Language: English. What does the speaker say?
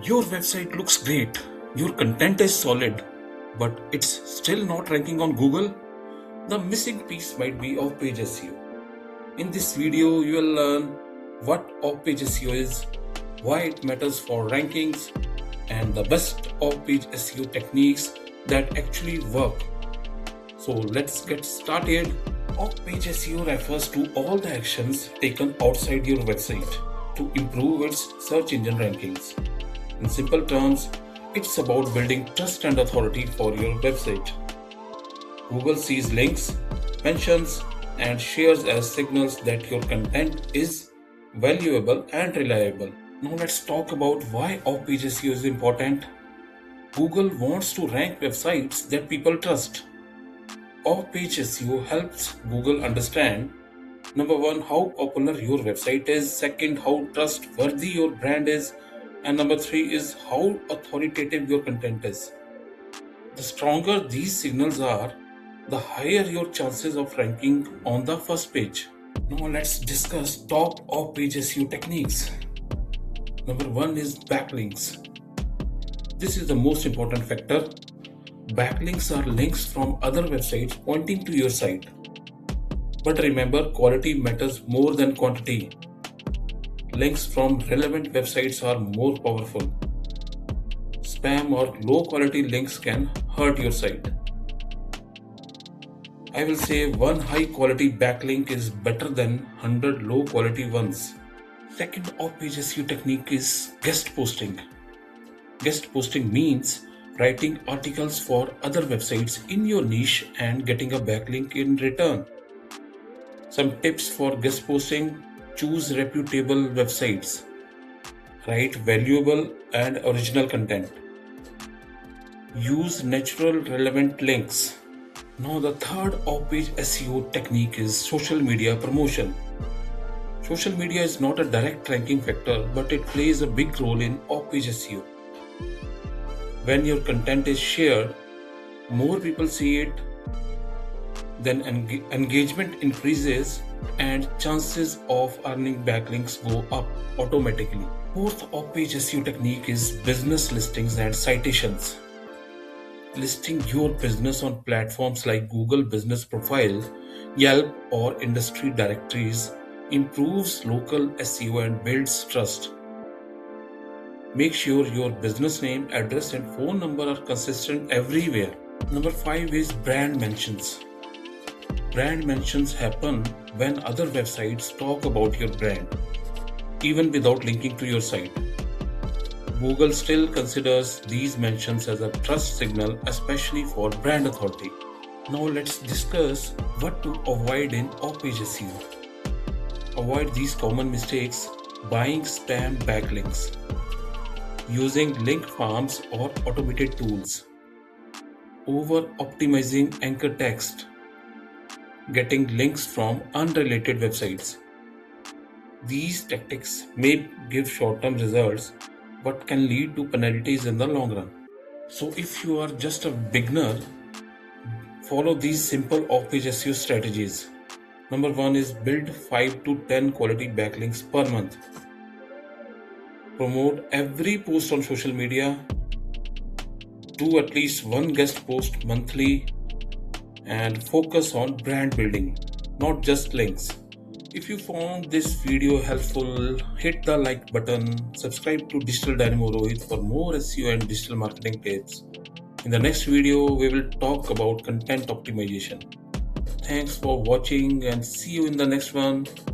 Your website looks great, your content is solid, but it's still not ranking on Google? The missing piece might be off-page SEO. In this video, you will learn what off-page SEO is, why it matters for rankings, and the best off-page SEO techniques that actually work. So let's get started. Off-page SEO refers to all the actions taken outside your website to improve its search engine rankings. In simple terms, it's about building trust and authority for your website. Google sees links, mentions, and shares as signals that your content is valuable and reliable. Now let's talk about why off-page SEO is important. Google wants to rank websites that people trust. Off-page SEO helps Google understand, number one, how popular your website is, second, how trustworthy your brand is, and number three is how authoritative your content is. The stronger these signals are, the higher your chances of ranking on the first page. Now let's discuss top off-page SEO techniques. Number one is backlinks. This is the most important factor. Backlinks are links from other websites pointing to your site. But remember, quality matters more than quantity. Links from relevant websites are more powerful. Spam or low quality links can hurt your site. I will say one high quality backlink is better than 100 low quality ones. Second off-page SEO technique is guest posting. Guest posting means writing articles for other websites in your niche and getting a backlink in return. Some tips for guest posting: choose reputable websites. Write valuable and original content. Use natural relevant links. Now the third off-page SEO technique is social media promotion. Social media is not a direct ranking factor, but it plays a big role in off-page SEO. When your content is shared, more people see it, then engagement increases and chances of earning backlinks go up automatically. Fourth off-page SEO technique is business listings and citations. Listing your business on platforms like Google Business Profile, Yelp, or industry directories improves local SEO and builds trust. Make sure your business name, address, and phone number are consistent everywhere. Number 5 is brand mentions. Brand mentions happen when other websites talk about your brand, even without linking to your site. Google still considers these mentions as a trust signal, especially for brand authority. Now let's discuss what to avoid in off-page SEO. Avoid these common mistakes: buying spam backlinks, using link farms or automated tools, over-optimizing anchor text, getting links from unrelated websites. These tactics may give short-term results but can lead to penalties in the long run. So if you are just a beginner, follow these simple off-page SEO strategies. Number 1 is build 5 to 10 quality backlinks per month. Promote every post on social media. Do at least one guest post monthly, and focus on brand building, not just links. If you found this video helpful, hit the like button, subscribe to Digital Dynamo Rohit for more SEO and digital marketing tips. In the next video, we will talk about content optimization. Thanks for watching and see you in the next one.